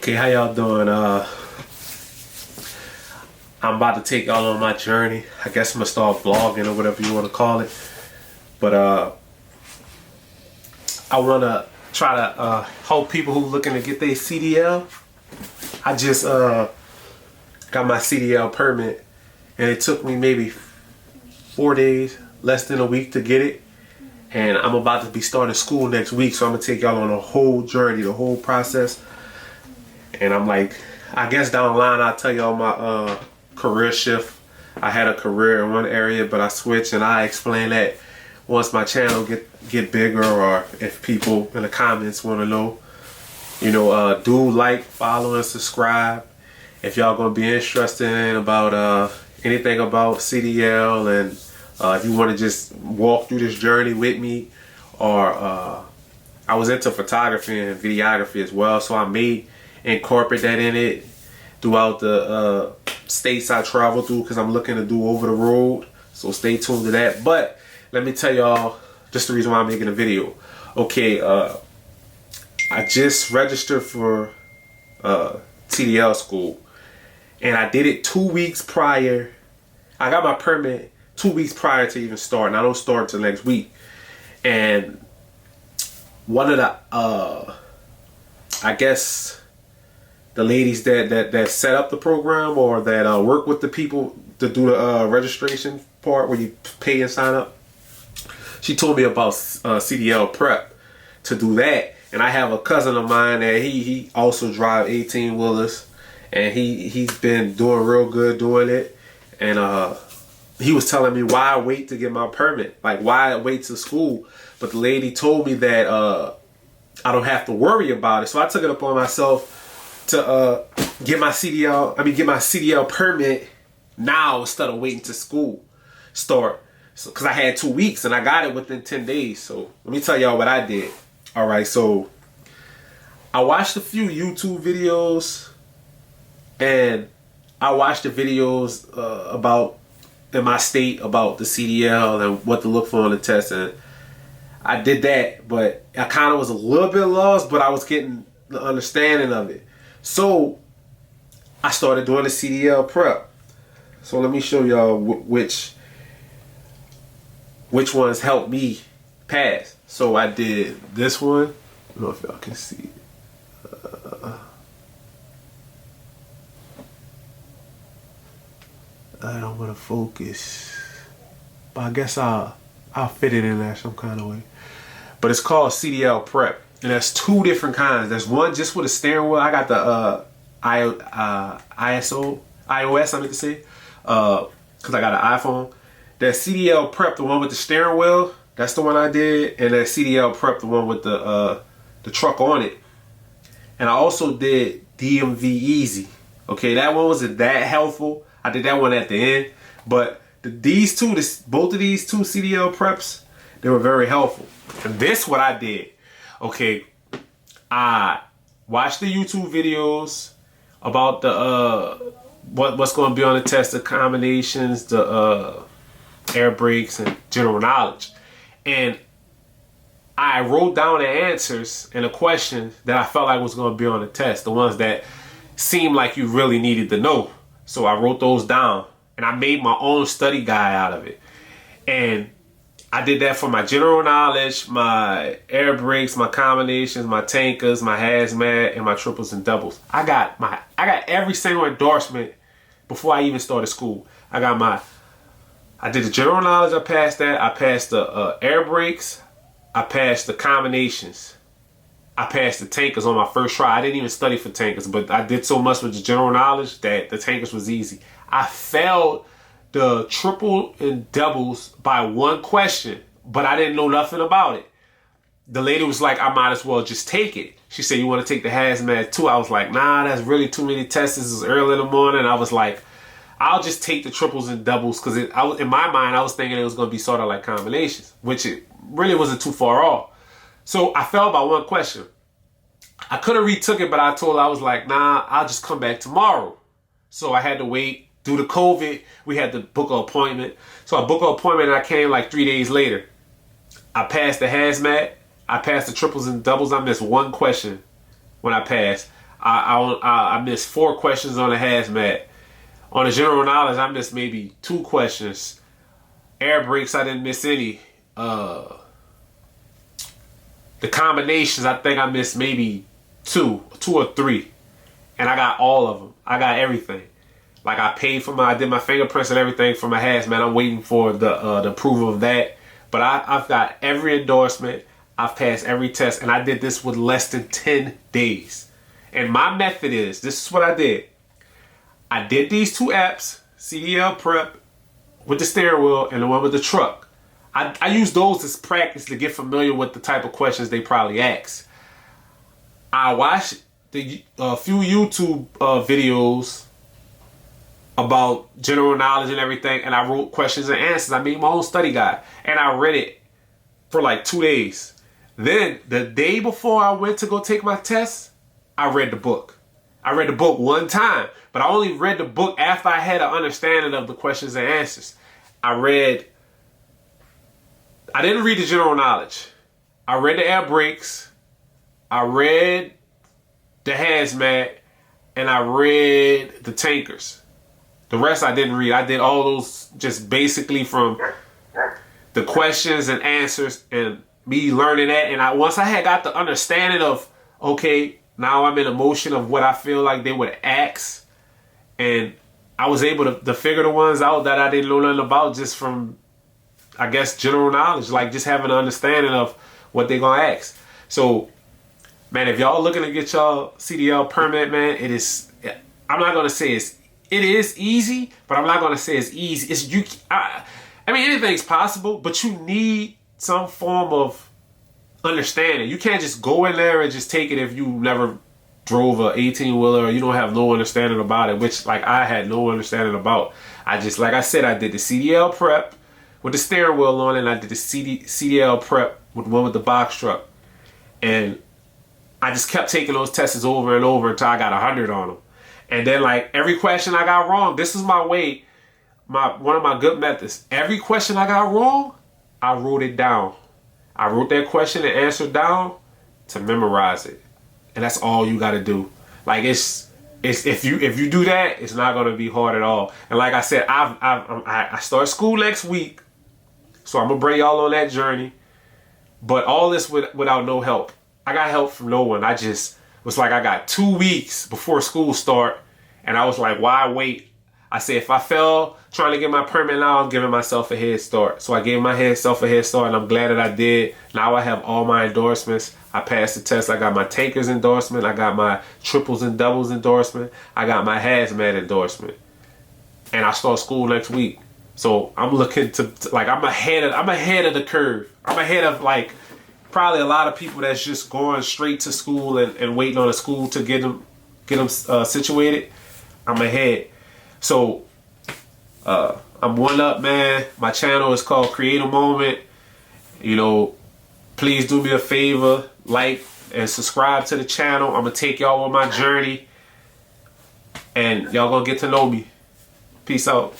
Okay, how y'all doing? I'm about to take y'all on my journey. I guess I'm gonna start vlogging or whatever you want to call it. But I wanna try to help people who looking to get their CDL. I just got my CDL permit, and it took me maybe 4 days, less than a week to get it. And I'm about to be starting school next week, so I'm gonna take y'all on the whole journey, the whole process. And I'm like, I guess down the line I'll tell y'all my career shift. I had a career in one area, but I switched, and I explain that once my channel get bigger, or if people in the comments want to know. You know, do like, follow, and subscribe if y'all gonna be interested in about anything about CDL, and if you want to just walk through this journey with me. Or I was into photography and videography as well, so I may incorporate that in it throughout the states I travel through, because I'm looking to do over the road, so stay tuned to that. But let me tell y'all just the reason why I'm making a video. Okay, I just registered for CDL school, and I did it 2 weeks prior. I got my permit 2 weeks prior to even starting. I don't start till next week. And one of the I guess the ladies that set up the program, or that work with the people to do the registration part where you pay and sign up, she told me about CDL prep to do that. And I have a cousin of mine that he also drive 18-wheelers, and he's been doing real good doing it. And he was telling me why wait to get my permit, like why wait till school. But the lady told me that I don't have to worry about it, so I took it upon myself to get my CDL permit now instead of waiting to school start. So, cause I had 2 weeks and I got it within 10 days. So let me tell y'all what I did. All right, so I watched a few YouTube videos, and I watched the videos about in my state about the CDL and what to look for on the test, and I did that, but I kind of was a little bit lost, but I was getting the understanding of it. So I started doing the CDL prep. So let me show y'all which ones helped me pass. So I did this one. I don't know if y'all can see it. I don't want to focus, but I guess I'll fit it in there some kind of way. But it's called CDL prep, and there's two different kinds. There's one just with a steering wheel. I got the iOS, I meant to say, because I got an iPhone. That CDL prep, the one with the steering wheel, that's the one I did. And that CDL prep, the one with the truck on it. And I also did DMV Easy. Okay, that one wasn't that helpful. I did that one at the end. But both of these two CDL preps, they were very helpful. And this what I did. Okay, I watched the YouTube videos about the what's going to be on the test, the combinations, the air brakes, and general knowledge. And I wrote down the answers and the questions that I felt like was going to be on the test, the ones that seemed like you really needed to know. So I wrote those down, and I made my own study guide out of it. And I did that for my general knowledge, my air brakes, my combinations, my tankers, my hazmat, and my triples and doubles. I got every single endorsement before I even started school. I did the general knowledge, I passed that. I passed the air brakes. I passed the combinations. I passed the tankers on my first try. I didn't even study for tankers, but I did so much with the general knowledge that the tankers was easy. I failed the triple and doubles by one question, but I didn't know nothing about it. The lady was like, I might as well just take it. She said, you want to take the hazmat too? I was like, nah, that's really too many tests. This is early in the morning. I was like, I'll just take the triples and doubles, because in my mind, I was thinking it was going to be sort of like combinations, which it really wasn't too far off. So I failed by one question. I could have retook it, but I was like, nah, I'll just come back tomorrow. So I had to wait. Due to COVID, we had to book an appointment. So I booked an appointment, and I came like 3 days later. I passed the hazmat. I passed the triples and doubles. I missed one question when I passed. I missed 4 questions on the hazmat. On the general knowledge, I missed maybe 2 questions. Air brakes, I didn't miss any. The combinations, I think I missed maybe 2 or 3. And I got all of them. I got everything. Like I did my fingerprints and everything for my hazmat. I'm waiting for the approval of that. But I've got every endorsement. I've passed every test, and I did this with less than 10 days. And my method is, this is what I did. I did these 2 apps, CDL Prep with the steering wheel and the one with the truck. I use those as practice to get familiar with the type of questions they probably ask. I watched a few YouTube videos about general knowledge and everything, and I wrote questions and answers. I made my own study guide, and I read it for like 2 days. Then the day before I went to go take my test, I read the book. I read the book 1 time, but I only read the book after I had an understanding of the questions and answers. I didn't read the general knowledge. I read the air brakes. I read the hazmat, and I read the tankers. The rest I didn't read. I did all those just basically from the questions and answers and me learning that. And once I had got the understanding of, okay, now I'm in emotion of what I feel like they would ask. And I was able to figure the ones out that I didn't know nothing about just from, I guess, general knowledge. Like just having an understanding of what they're going to ask. So, man, if y'all looking to get y'all CDL permit, man, I'm not going to say it is easy, but I'm not going to say it's easy. I mean, anything's possible, but you need some form of understanding. You can't just go in there and just take it if you never drove a 18-wheeler or you don't have no understanding about it, which like I had no understanding about. Like I said, I did the CDL prep with the steering wheel on it, and I did the CDL prep with one with the box truck. And I just kept taking those tests over and over until I got 100 on them. And then like every question I got wrong, this is my way, one of my good methods. Every question I got wrong, I wrote it down. I wrote that question and answer down to memorize it. And that's all you gotta do. Like it's if you do that, it's not gonna be hard at all. And like I said, I start school next week, so I'm gonna bring y'all on that journey. But all this without no help. I got help from no one. I just was like, I got 2 weeks before school start, and I was like, why wait? I said, if I fail trying to get my permit now, I'm giving myself a head start. So I gave myself a head start, and I'm glad that I did. Now I have all my endorsements. I passed the test. I got my tankers endorsement. I got my triples and doubles endorsement. I got my hazmat endorsement. And I start school next week. So I'm looking to like, I'm ahead of the curve. I'm ahead of like probably a lot of people that's just going straight to school and waiting on a school to get them situated. I'm ahead. So I'm one up, man. My channel is called Create a Moment. You know, please do me a favor, like and subscribe to the channel. I'm gonna take y'all on my journey, and y'all gonna get to know me. Peace out.